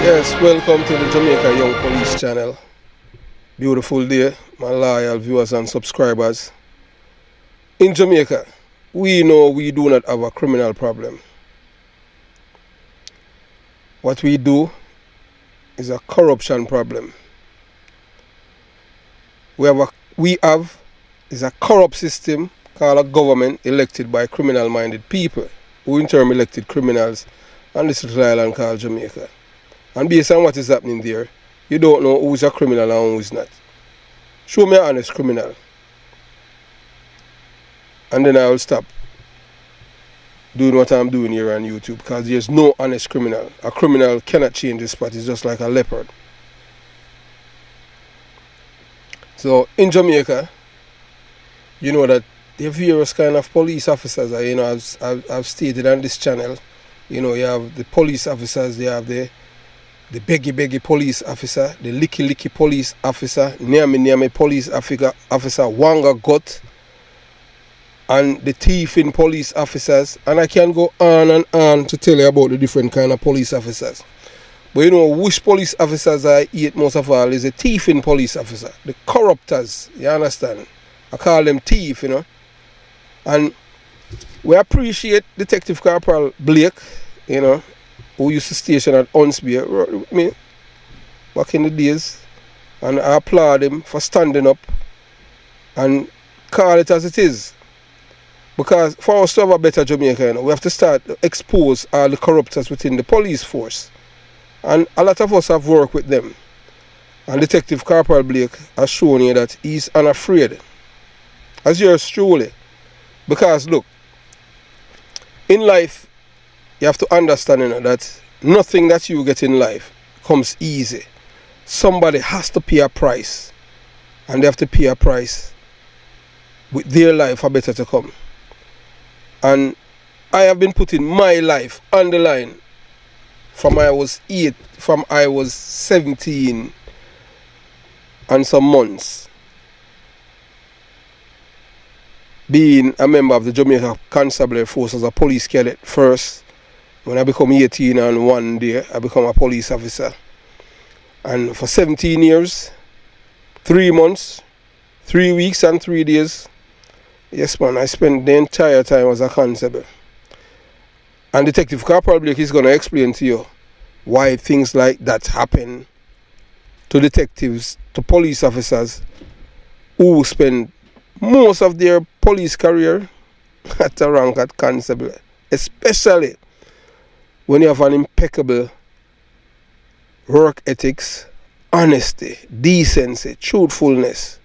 Yes, welcome to the Jamaica Young Police channel. Beautiful day, my loyal viewers and subscribers. In Jamaica, we know we do not have a criminal problem. What we do is a corruption problem. We have is a corrupt system called a government elected by criminal-minded people, who in turn elected criminals on this little island called Jamaica. And based on what is happening there, you don't know who's a criminal and who's not. Show me an honest criminal, and then I will stop doing what I'm doing here on YouTube, because there's no honest criminal. A criminal cannot change his spot. It's just like a leopard. So in Jamaica, you know that there are various kind of police officers. I've stated on this channel. You know, you have the police officers, you have the beggy police officer, the licky police officer, nyame police officer, wanga gut, and the thieving police officers, and I can go on and on to tell you about the different kind of police officers. But you know which police officers I hate most of all is the thieving police officer, the corruptors, you understand? I call them thief, you know. And we appreciate Detective Corporal Blake, you know, who used to station at Hunsby with me back in the days, and I applaud him for standing up and call it as it is. Because for us to have a better Jamaica, you know, we have to start to expose all the corruptors within the police force. And a lot of us have worked with them. And Detective Corporal Blake has shown you that he's unafraid. As yours truly. Because look, in life, you have to understand, you know, that nothing that you get in life comes easy. Somebody has to pay a price. And they have to pay a price with their life for better to come. And I have been putting my life on the line from I was 17 and some months, being a member of the Jamaica Constabulary Force as a police cadet first. When I become 18 and one day I become a police officer. And for 17 years, 3 months, 3 weeks and 3 days, yes man, I spent the entire time as a constable. And Detective Corporal Blake is going to explain to you why things like that happen to detectives, to police officers who spend most of their police career at a rank at constable, especially when you have an impeccable work ethics, honesty, decency, truthfulness,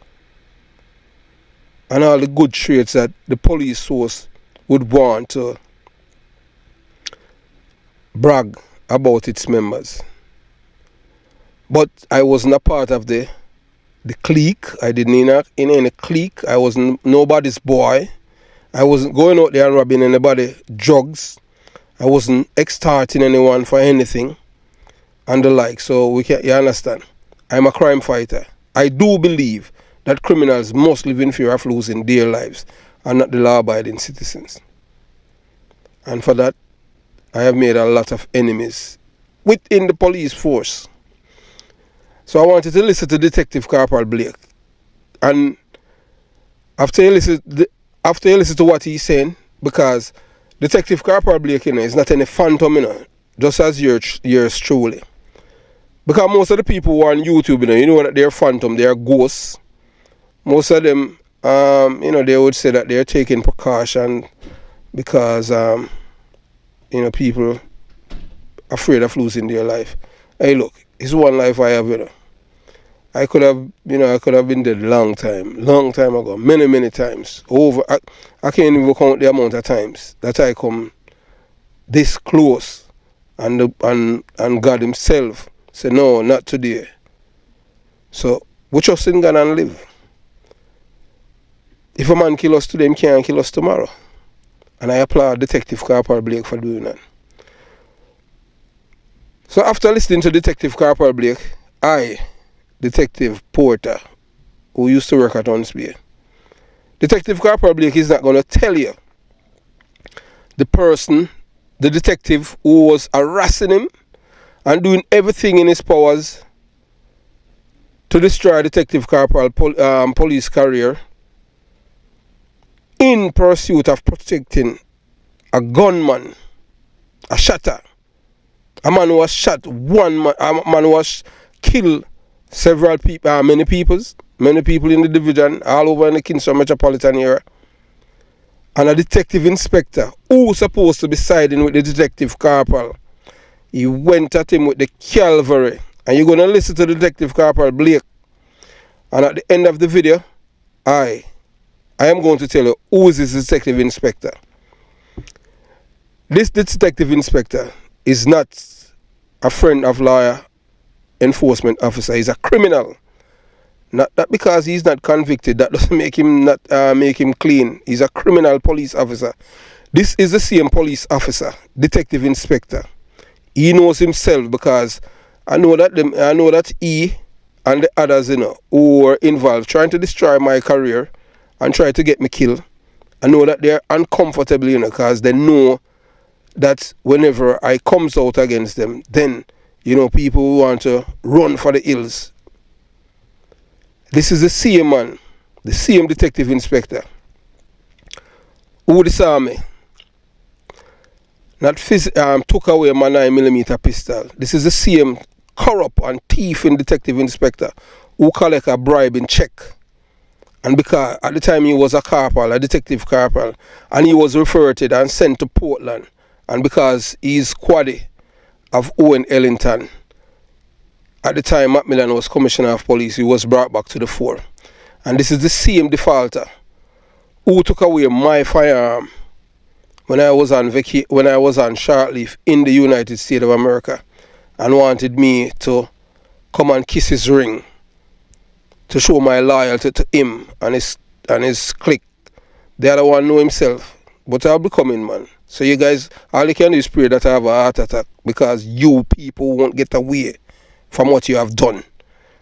and all the good traits that the police force would want to brag about its members. But I wasn't a part of the clique. I didn't in any clique. I wasn't nobody's boy. I wasn't going out there and robbing anybody drugs. I wasn't extorting anyone for anything and the like. So you understand, I'm a crime fighter. I do believe that criminals must live in fear of losing their lives and not the law-abiding citizens. And for that, I have made a lot of enemies within the police force. So I wanted to listen to Detective Corporal Blake. And after you listen to what he's saying, because Detective Corporal Blake, you know, is not any phantom, you know, just as yours truly. Because most of the people who are on YouTube, you know that they're phantom, they're ghosts. Most of them, you know, they would say that they're taking precaution because, you know, people afraid of losing their life. Hey, look, it's one life I have, you know. I could have been dead long time ago, many times. I can't even count the amount of times that I come this close, and God Himself said, no, not today. So we trust in God and live. If a man kill us today, he can't kill us tomorrow. And I applaud Detective Corporal Blake for doing that. So after listening to Detective Corporal Blake, Detective Porter, who used to work at Hunsby, Detective Corporal Blake is not going to tell you the person, the detective who was harassing him and doing everything in his powers to destroy Detective Corporal police career in pursuit of protecting a gunman, a shotter, a man who was shot, a man who was killed several people, many people in the division, all over in the Kingston metropolitan area, and a detective inspector who was supposed to be siding with the detective corporal. He went at him with the cavalry, and you're going to listen to the detective corporal Blake, and at the end of the video, I am going to tell you who is this detective inspector. This detective inspector is not a friend of law enforcement officer. He's a criminal. Not because he's not convicted, that doesn't make him not make him clean. He's a criminal police officer. This is the same police officer, detective inspector. He knows himself, because I know that he and the others, who were involved trying to destroy my career and try to get me killed, I know that they're uncomfortable, because they know that whenever I comes out against them, then people who want to run for the hills. This is the same man, the same detective inspector who disarmed me, took away my 9mm pistol. This is the same corrupt and thieving detective inspector who collect a bribe in check. And because at the time he was a corporal, a detective corporal, and he was referred and sent to Portland, and because he's quaddy of Owen Ellington, at the time Macmillan was commissioner of police, he was brought back to the fore. And this is the same defaulter who took away my firearm when I was on short leave in the United States of America, and wanted me to come and kiss his ring to show my loyalty to him and his clique. The other one know himself, but I'll be coming, man. So you guys, all you can do is pray that I have a heart attack, because you people won't get away from what you have done.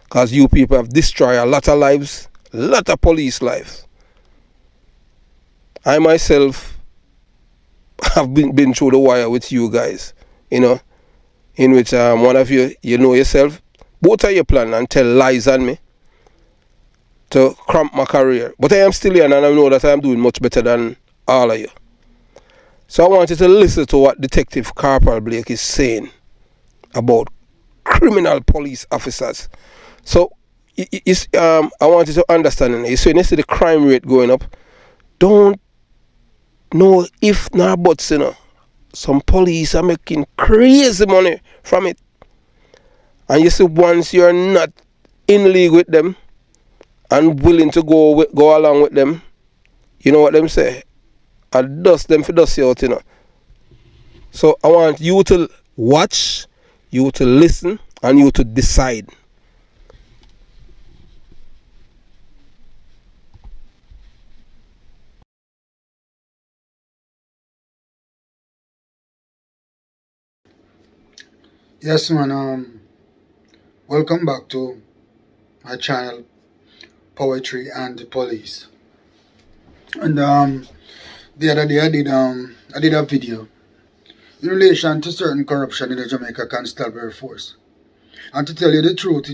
Because you people have destroyed a lot of lives, a lot of police lives. I myself have been through the wire with you guys, in which one of you know yourself, both of you plan and tell lies on me to cramp my career. But I am still here, and I know that I am doing much better than all of you. So I want you to listen to what Detective Corporal Blake is saying about criminal police officers. So I want you to understand, so when you see the crime rate going up, don't know if nor buts, some police are making crazy money from it. And you see, once you're not in league with them and willing to go along with them, you know what them say? I dust them for dust you out, So I want you to watch, you to listen, and you to decide. Yes, man. Welcome back to my channel, Poetry and the Police. And the other day I did a video in relation to certain corruption in the Jamaica Constabulary Force. And to tell you the truth,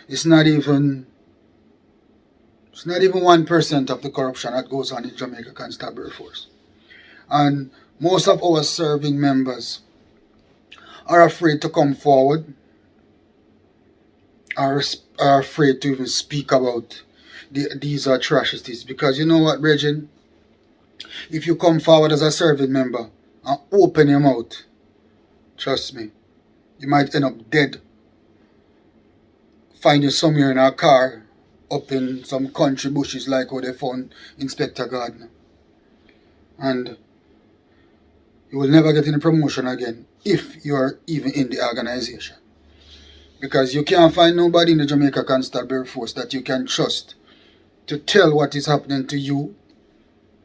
it's not even 1% of the corruption that goes on in Jamaica Constabulary Force. And most of our serving members are afraid to come forward, are afraid to even speak about these atrocities. Because you know what, Bridget? If you come forward as a serving member and open your mouth, trust me, you might end up dead. Find you somewhere in a car up in some country bushes like how they found Inspector Gardner. And you will never get any promotion again if you are even in the organization. Because you can't find nobody in the Jamaica Constabulary Force that you can trust to tell what is happening to you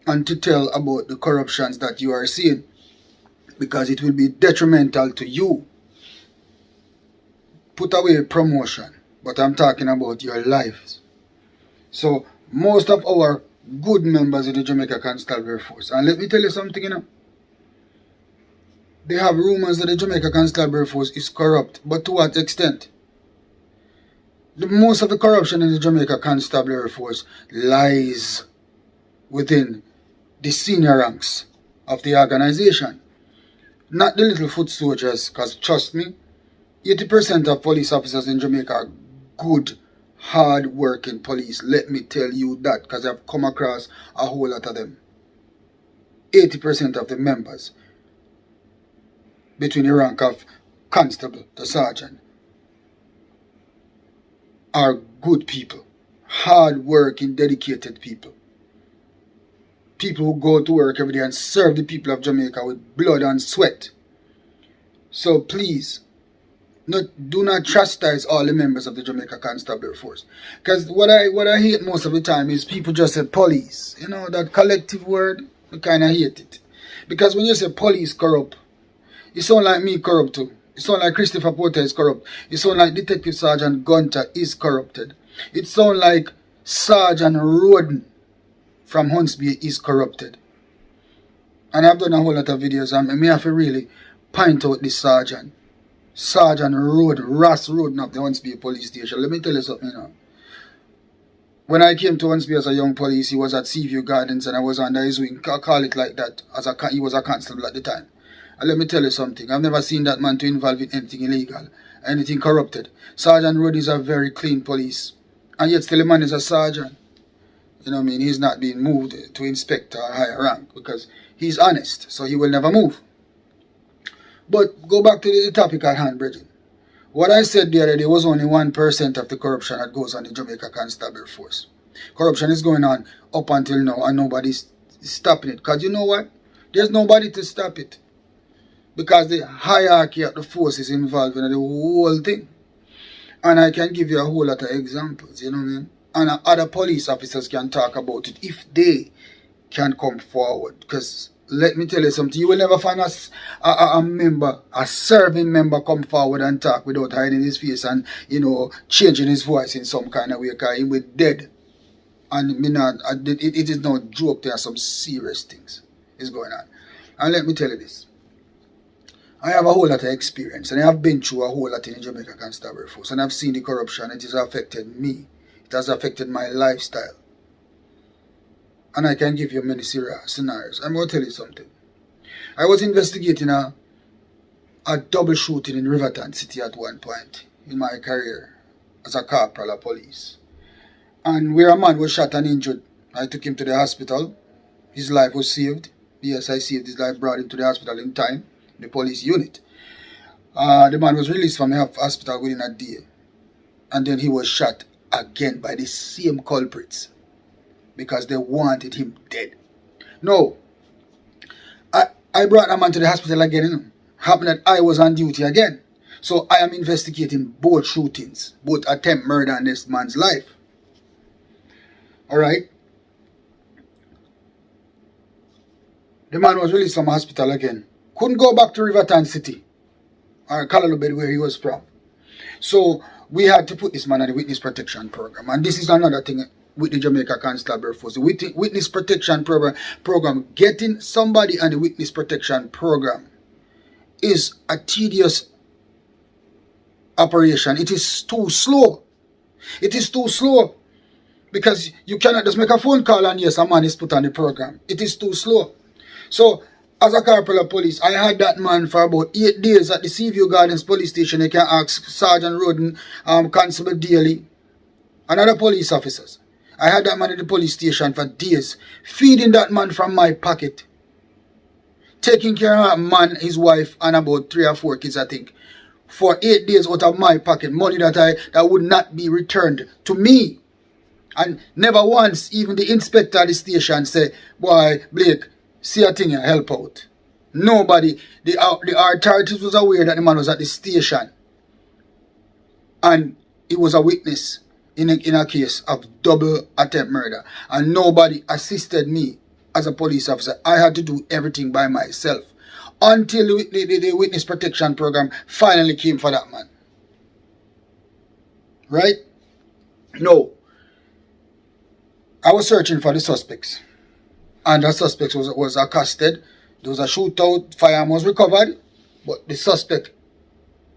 and to tell about the corruptions that you are seeing, because it will be detrimental to you. Put away promotion, but I'm talking about your lives. So most of our good members in the Jamaica Constabulary Force, and let me tell you something, They have rumors that the Jamaica Constabulary Force is corrupt, but to what extent? Most of the corruption in the Jamaica Constabulary Force lies within the senior ranks of the organization, not the little foot soldiers, because trust me, 80% of police officers in Jamaica are good, hard-working police. Let me tell you that, because I've come across a whole lot of them. 80% of the members between the rank of constable to sergeant are good people, hard-working, dedicated people. People who go to work every day and serve the people of Jamaica with blood and sweat. So please, do not chastise all the members of the Jamaica Constabulary Force. Because what I hate most of the time is people just say police. You know, that collective word, I kind of hate it. Because when you say police corrupt, it sounds like me corrupt too. It sounds like Christopher Porter is corrupt. It sounds like Detective Sergeant Gunter is corrupted. It sounds like Sergeant Roden from Huntsby is corrupted. And I've done a whole lot of videos and I may have to really point out this sergeant. Sergeant Roden, Ross Roden of the Huntsby Police Station. Let me tell you something now. When I came to Huntsby as a young police, he was at Seaview Gardens and I was under his wing. I'll call it like that. He was a constable at the time. And let me tell you something. I've never seen that man to involve in anything illegal, anything corrupted. Sergeant Roden is a very clean police. And yet still the man is a sergeant. You know what I mean? He's not being moved to inspector or higher rank because he's honest. So he will never move. But go back to the topic at hand, Bridget. What I said the other day was only 1% of the corruption that goes on in the Jamaica Constabulary Force. Corruption is going on up until now and nobody's stopping it. Because you know what? There's nobody to stop it. Because the hierarchy of the force is involved in the whole thing. And I can give you a whole lot of examples, you know what I mean? And other police officers can talk about it if they can come forward. Because let me tell you something, you will never find a member, a serving member come forward and talk without hiding his face and, you know, changing his voice in some kind of way because he was dead. And it is no joke, there are some serious things is going on. And let me tell you this. I have a whole lot of experience and I have been through a whole lot in the Jamaica Constabulary Force and I've seen the corruption. It has affected me. It has affected my lifestyle. And I can give you many scenarios. I'm going to tell you something. I was investigating a double shooting in Riverton City at one point in my career as a corporal of police. And where a man was shot and injured, I took him to the hospital. His life was saved. Yes, I saved his life, brought him to the hospital in time. The police unit. The man was released from the hospital within a day. And then he was shot again by the same culprits. Because they wanted him dead. No. I brought a man to the hospital again. You know. Happened that I was on duty again. So I am investigating both shootings. Both attempt murder on this man's life. Alright. The man was released from the hospital again. Couldn't go back to Riverton City or Callaloo, where he was from. So we had to put this man on the witness protection program. And this is another thing with the Jamaica Constabulary Force. The witness protection program, getting somebody on the witness protection program is a tedious operation. It is too slow. It is too slow. Because you cannot just make a phone call and yes, a man is put on the program. It is too slow. So as a corporal of police, I had that man for about 8 days at the Seaview Gardens police station. You can ask Sergeant Roden, Constable Daly, and other police officers. I had that man at the police station for days, feeding that man from my pocket. Taking care of that man, his wife, and about 3 or 4 kids, I think. For 8 days out of my pocket, money that would not be returned to me. And never once, even the inspector at the station said, boy, Blake, see a thing, help out. Nobody, the authorities was aware that the man was at the station. And he was a witness in a case of double attempt murder. And nobody assisted me as a police officer. I had to do everything by myself. Until the witness protection program finally came for that man. Right? No. I was searching for the suspects. And the suspect was accosted. There was a shootout, firearm was recovered. But the suspect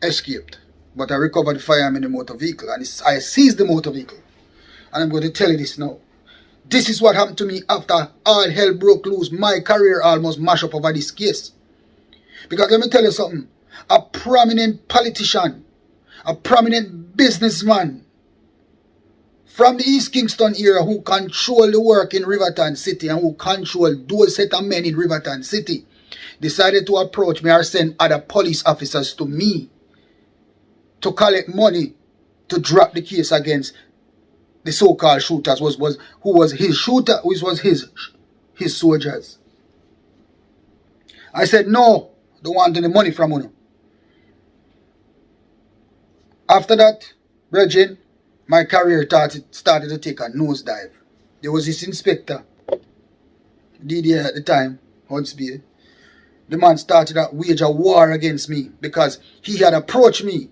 escaped. But I recovered the firearm in the motor vehicle, and I seized the motor vehicle. And I'm going to tell you this now. This is what happened to me after all hell broke loose. My career almost mashed up over this case. Because let me tell you something. A prominent politician, a prominent businessman from the East Kingston area who control the work in Riverton City and who control those set of men in Riverton City decided to approach me or send other police officers to me to collect money to drop the case against the so-called shooters, who was his shooter, which was his soldiers. I said, no, don't want any money from you. After that, Bridget, my career started to take a nosedive. There was this inspector, DD at the time, Huntsby. The man started to wage a war against me because he had approached me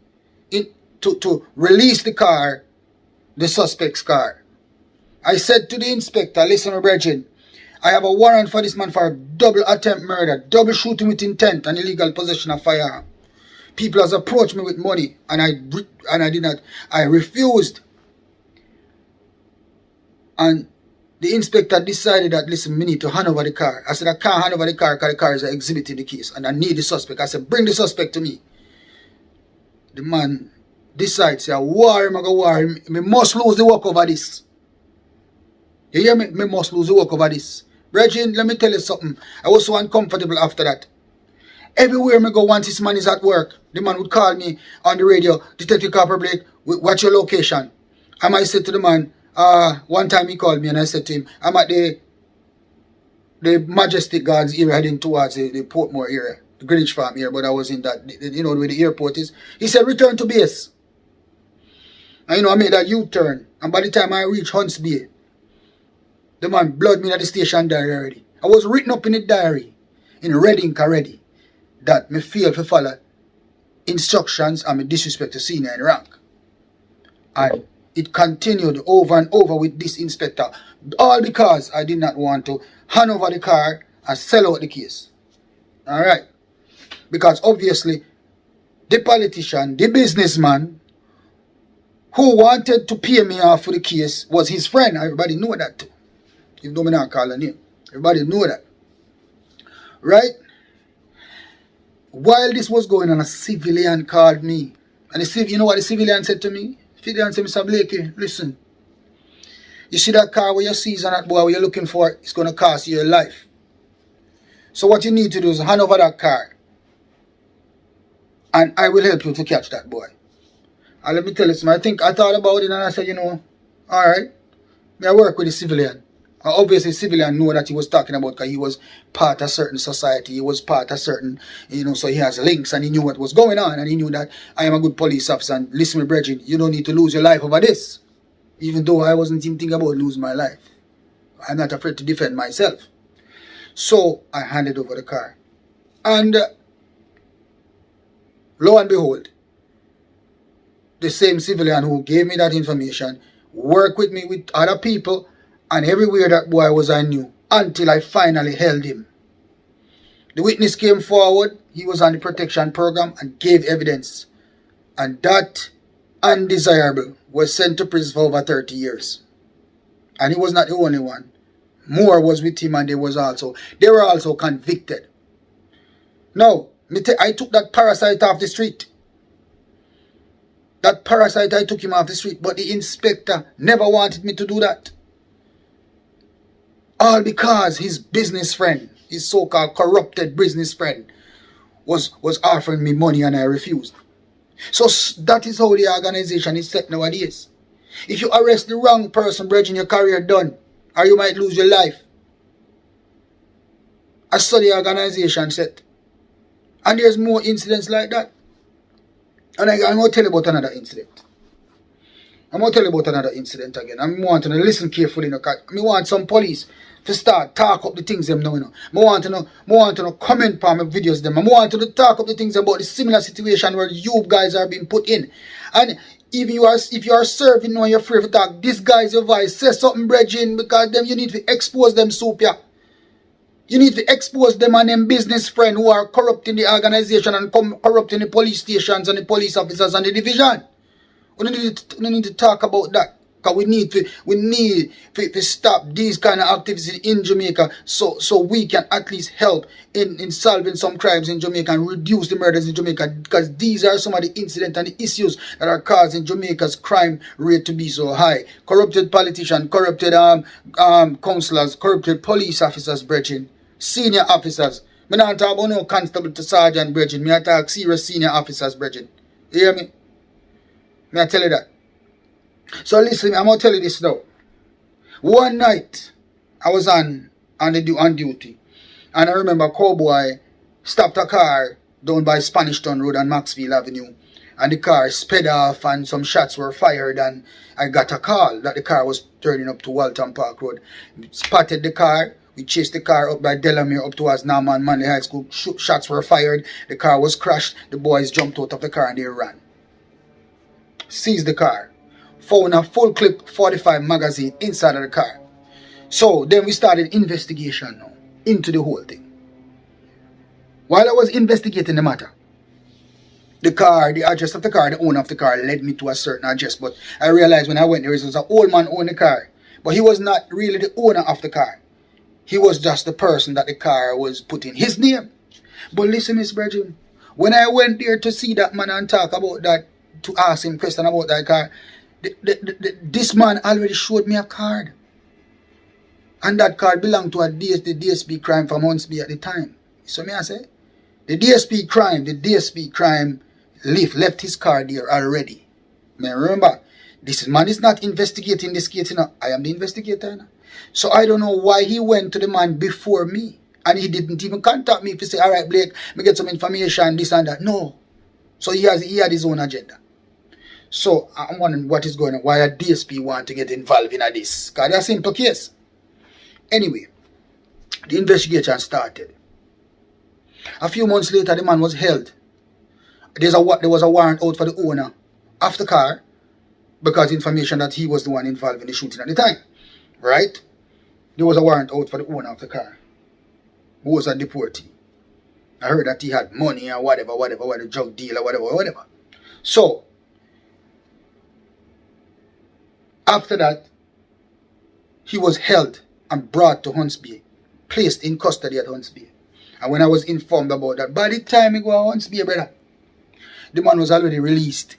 to release the suspect's car. I said to the inspector, listen, Bridget, I have a warrant for this man for a double attempt murder, double shooting with intent, and illegal possession of firearm. People has approached me with money, and I refused. And the inspector decided that, listen, we need to hand over the car. I said, I can't hand over the car because the car is an exhibit in the case, and I need the suspect. I said, bring the suspect to me. The man decides, say, war him, I go war him. Me must lose the work over this. You hear me? Me must lose the work over this. Bridget, let me tell you something. I was so uncomfortable after that. Everywhere me go, once this man is at work, the man would call me on the radio, Detective Corporal Blake, what's your location? I might say to the man, one time he called me and I said to him, I'm at the Majestic Gardens area heading towards the Portmore area, the Greenwich Farm area, but I was in that, you know, where the airport is. He said, return to base. And you know, I made that U-turn. And by the time I reached Hunts Bay, the man blood me at the station diary already. I was written up in the diary, in red ink already, that me fail to follow instructions and me disrespect to senior in rank. And it continued over and over with this inspector. All because I did not want to hand over the car and sell out the case. Alright. Because obviously, the politician, the businessman, who wanted to pay me off for the case was his friend. Everybody know that too. Even though I not call a name. Everybody know that. Right? While this was going on, a civilian called me. And you know what the civilian said to me? The civilian said, Mr. Blakey, listen. You see that car where you seize on that boy where you're looking for, it's going to cost you your life. So what you need to do is hand over that car. And I will help you to catch that boy. And let me tell you something. I thought about it and I said, you know, alright. I work with the civilian. Obviously, civilian know that he was talking about because he was part of certain society. He was part of certain, you know, so he has links and he knew what was going on. And he knew that I am a good police officer. And listen, Bridget, you don't need to lose your life over this. Even though I wasn't even thinking about losing my life. I'm not afraid to defend myself. So I handed over the car. And lo and behold, the same civilian who gave me that information worked with me with other people. And everywhere that boy was, I knew, until I finally held him. The witness came forward, he was on the protection program and gave evidence. And that undesirable was sent to prison for over 30 years. And he was not the only one. More was with him and they were also convicted. Now, I took that parasite off the street. That parasite, I took him off the street, but the inspector never wanted me to do that. All because his business friend, his so-called corrupted business friend, was offering me money and I refused. So that is how the organization is set nowadays. If you arrest the wrong person, brethren, your career done, or you might lose your life. That's how the organization set. And there's more incidents like that. And I'm going to tell you about another incident. I'm going to tell you about another incident again. I want to listen carefully. I want some police to start talk up the things them know. I want to comment on my videos them. I want to talk up the things about the similar situation where you guys are being put in. And even if you are serving and you're afraid to talk, this guy's your voice. Say something, brethren, because them you need to expose them soup, yeah. You need to expose them and them business friends who are corrupting the organization and corrupting the police stations and the police officers and the division. We need to talk about that. Because we need to stop these kind of activities in Jamaica so we can at least help in solving some crimes in Jamaica and reduce the murders in Jamaica, because these are some of the incidents and the issues that are causing Jamaica's crime rate to be so high. Corrupted politicians, corrupted councillors, corrupted police officers, brethren, senior officers. I don't talk about no constable to sergeant, brethren. I talk serious senior officers, brethren. You hear me? I tell you that. So listen, I'm going to tell you this now. One night, I was on duty. And I remember a cowboy stopped a car down by Spanish Town Road and Maxfield Avenue. And the car sped off and some shots were fired. And I got a call that the car was turning up to Walton Park Road. We spotted the car. We chased the car up by Delamere up towards Norman Manley High School. Shots were fired. The car was crashed. The boys jumped out of the car and they ran. Seized the car. Found a full clip 45 magazine inside of the car. So then we started investigation now into the whole thing. While I was investigating the matter, the address of the car, the owner of the car led me to a certain address. But I realized when I went there, it was an old man owned the car. But he was not really the owner of the car. He was just the person that the car was put in his name. But listen, Miss Bridget, when I went there to see that man and talk about that, to ask him question about that car, this man already showed me a card. And that card belonged to the DSP crime from Huntsby at the time. So me I say, the DSP crime left his card there already. Man, remember, this man is not investigating this case, you know. I am the investigator, you know? So I don't know why he went to the man before me. And he didn't even contact me to say, all right, Blake, me get some information, this and that. No. So he had his own agenda. So I'm wondering what is going on, why a DSP want to get involved in this. Because that's a simple case. Anyway, the investigation started. A few months later, the man was held. There was a warrant out for the owner of the car because information that he was the one involved in the shooting at the time. Right? There was a warrant out for the owner of the car, who was a deportee. I heard that he had money or whatever, drug deal or whatever. So, after that, he was held and brought to Huntsby, placed in custody at Huntsby. And when I was informed about that, by the time he go to Huntsby, brother, the man was already released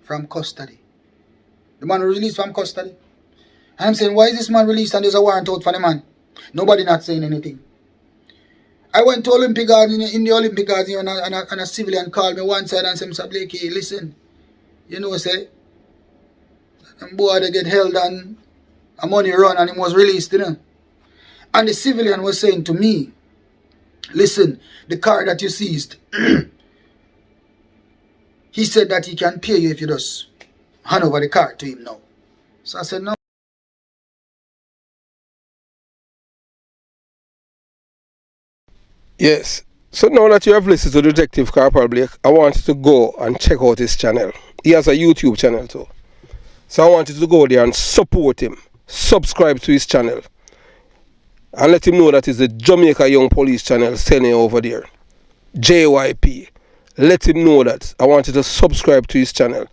from custody. The man was released from custody. And I'm saying, why is this man released and there's a warrant out for the man? Nobody not saying anything. I went to Olympic Garden, in the Olympic Garden, and a civilian called me one side and said, Mr. Blakey, listen, you know, say, and boy, they get held and a money run and he was released, you know. And the civilian was saying to me, listen, the car that you seized, he said that he can pay you if you just hand over the car to him now. So I said, no. Yes. So now that you have listened to Detective Corporal Blake, I want you to go and check out his channel. He has a YouTube channel too. So I want you to go there and support him. Subscribe to his channel. And let him know that it's the Jamaica Young Police channel sending over there. JYP. Let him know that. I want you to subscribe to his channel.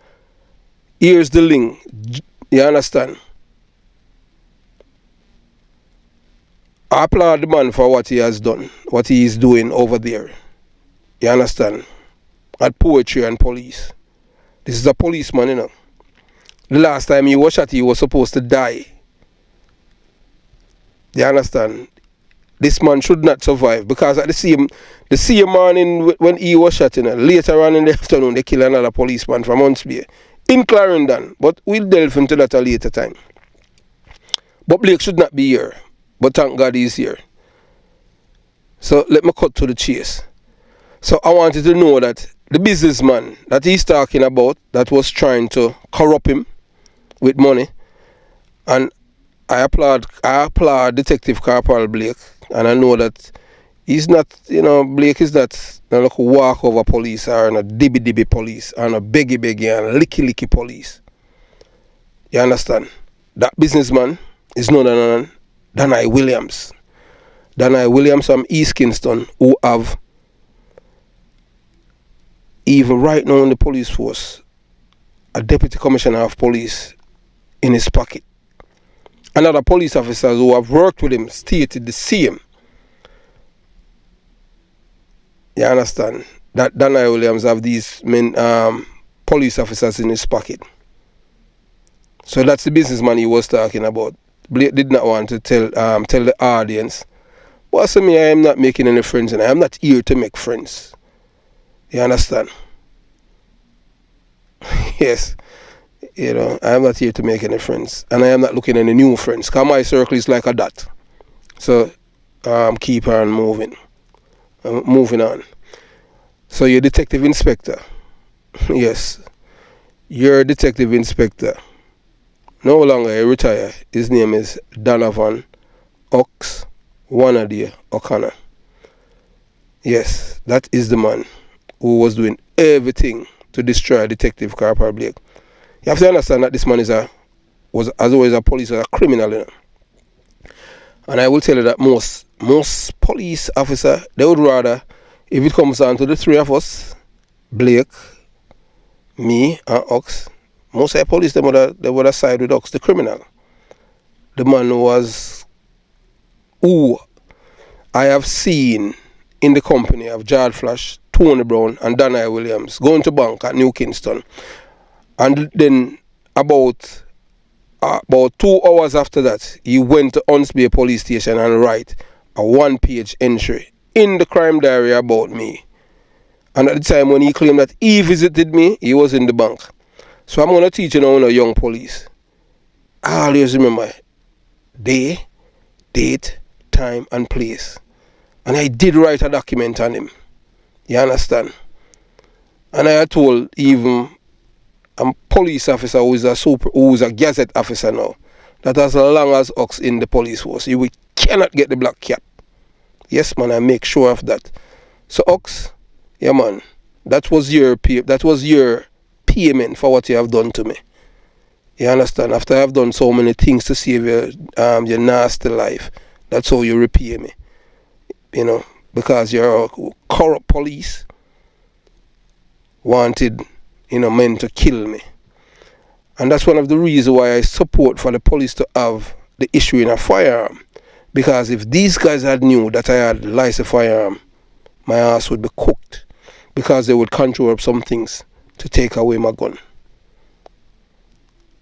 Here's the link. You understand? I applaud the man for what he has done. What he is doing over there. You understand? At Poetry and Police. This is a policeman, you know. The last time he was shot, he was supposed to die. You understand? This man should not survive because at the same morning when he was shot, you know, later on in the afternoon, they killed another policeman from Huntsby in Clarendon. But we'll delve into that at a later time. But Blake should not be here. But thank God he's here. So let me cut to the chase. So I want you to know that the businessman that he's talking about that was trying to corrupt him with money, and I applaud Detective Corporal Blake, and I know that he's not, you know, Blake is not like a walkover police or a dibby police or a beggy and licky police. You understand? That businessman is none other than Danai Williams. Danai Williams from East Kingston, who have, even right now in the police force, a deputy commissioner of police in his pocket. And other police officers who have worked with him stated the same. You understand? That Danai Williams have these police officers in his pocket. So that's the businessman he was talking about. Blake did not want to tell the audience. Well, so me, I am not making any friends, and I am not here to make friends. You understand? Yes. You know, I am not here to make any friends, and I am not looking at any new friends, because my circle is like a dot. So, keep on moving. Moving on. So, you're detective inspector. Yes. You're a detective inspector. No longer a retire. His name is Donovan Ox Wanaday O'Connor. Yes, that is the man who was doing everything to destroy Detective Corporal Blake. You have to understand that this man was as always a police or a criminal, you know. And I will tell you that most police officer, they would rather, if it comes down to the three of us, Blake, me, and Ox, most of the police, they would have side with Ox, the criminal. The man who I have seen in the company of Jard Flash, Tony Brown, and Danai Williams going to bank at New Kingston. And then about 2 hours after that, he went to Huntsby police station and write a 1-page entry in the crime diary about me. And at the time when he claimed that he visited me, he was in the bank. So I'm going to teach you now, young police. Always remember day, date, time, and place. And I did write a document on him. You understand? And I had told even a police officer who is a gazette officer now, that as long as Ox in the police force, you cannot get the black cap. Yes, man, I make sure of that. So Ox, yeah, man, that was your payment for what you have done to me. You understand? After I have done so many things to save your nasty life, that's how you repay me. You know, because you're a corrupt police wanted, men to kill me. And that's one of the reasons why I support for the police to have the issue in a firearm. Because if these guys had knew that I had licensed firearm, my ass would be cooked. Because they would conjure up some things to take away my gun.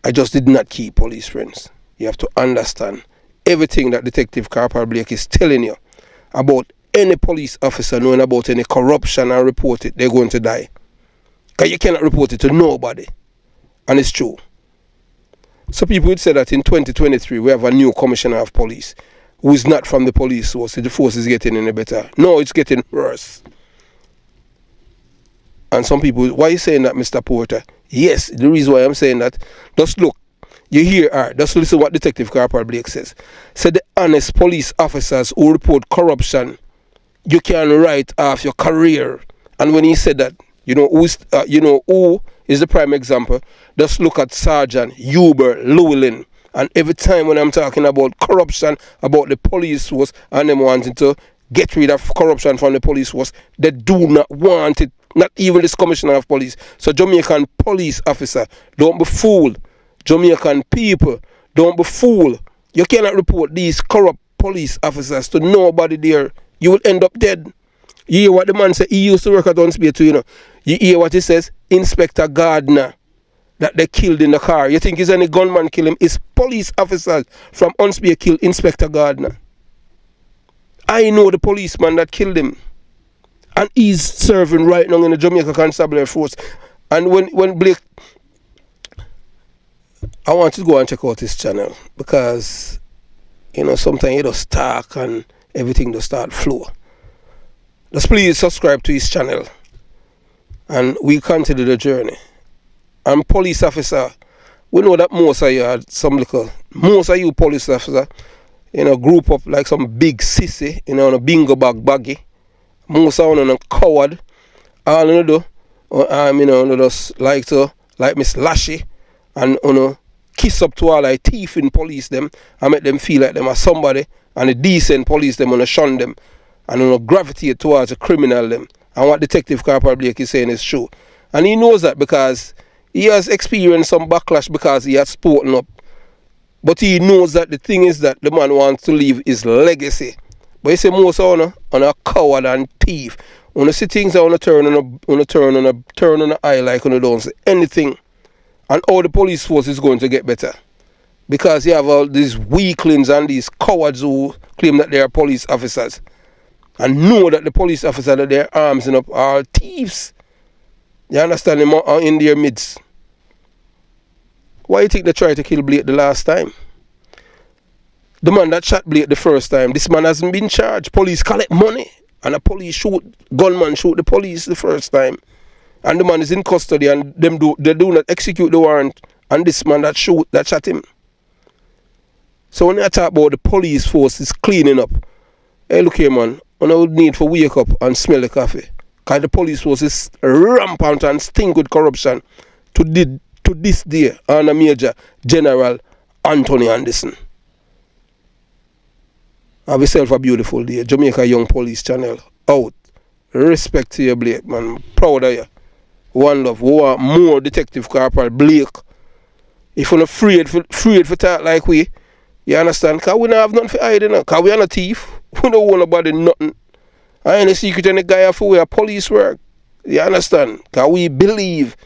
I just did not keep police friends. You have to understand everything that Detective Corporal Blake is telling you about any police officer knowing about any corruption and report it, they're going to die. Because you cannot report it to nobody. And it's true. So people would say that in 2023 we have a new commissioner of police who is not from the police force. The force is getting any better. No, it's getting worse. And some people, why are you saying that, Mr. Porter? Yes, the reason why I'm saying that, just look, you hear her, just listen what Detective Corporal Blake says. Said the honest police officers who report corruption, you can write off your career. And when he said that, who is the prime example? Just look at Sergeant Hubert Llewellyn. And every time when I'm talking about corruption, about the police force, and them wanting to get rid of corruption from the police force, they do not want it. Not even this commissioner of police. So Jamaican police officer, don't be fooled. Jamaican people, don't be fooled. You cannot report these corrupt police officers to nobody there. You will end up dead. You hear what the man said? He used to work at Huntsby too, You hear what he says? Inspector Gardner, that they killed in the car. You think it's any gunman kill him? It's police officers from Huntsby killed Inspector Gardner. I know the policeman that killed him. And he's serving right now in the Jamaica Constabulary Force. And when Blake, I want you to go and check out his channel, because sometimes he just talk and everything just start flow. Just please subscribe to his channel and we continue the journey. And police officer, we know that most of you had most of you police officer, group up like some big sissy, on a bingo bag baggy. Most of them are coward. All you do, just like Miss Lashy, and kiss up to all like thieving police them and make them feel like them are somebody, and the decent police them wanna shun them and wanna gravitate towards a criminal them. And what Detective Corporal Blake is saying is true. And he knows that because he has experienced some backlash because he has spoken up. But he knows that the thing is that the man wants to leave his legacy. But he say most on a coward and thief. When you see things that want to turn on the eye like when you don't say anything. And all the police force is going to get better. Because you have all these weaklings and these cowards who claim that they are police officers. And know that the police officers that their arms and up are thieves. You understand them are in their midst. Why do you think they tried to kill Blake the last time? The man that shot Blake the first time, this man hasn't been charged. Police collect money. And gunman shoot the police the first time. And the man is in custody and they do not execute the warrant. And this man that shot him. So when I talk about the police force is cleaning up, hey look here man, I would need to wake up and smell the coffee. Because the police force is rampant and stink with corruption to this day under Major General Anthony Anderson. Have yourself a beautiful day. Jamaica Young Police Channel out. Respect to you, Blake, man. Proud of you. One love. We want more Detective Corporal Blake. If you're not afraid for talk like we, you understand? Because we don't have nothing for hiding. Because we are not thief. We don't want nobody nothing. I ain't a secret in the guy for where police work. You understand? Because we believe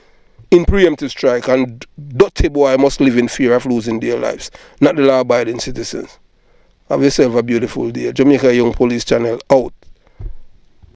in preemptive strike, and dirty boy must live in fear of losing their lives, not the law-abiding citizens. Have yourself a beautiful day. Jamaica Young Police Channel out.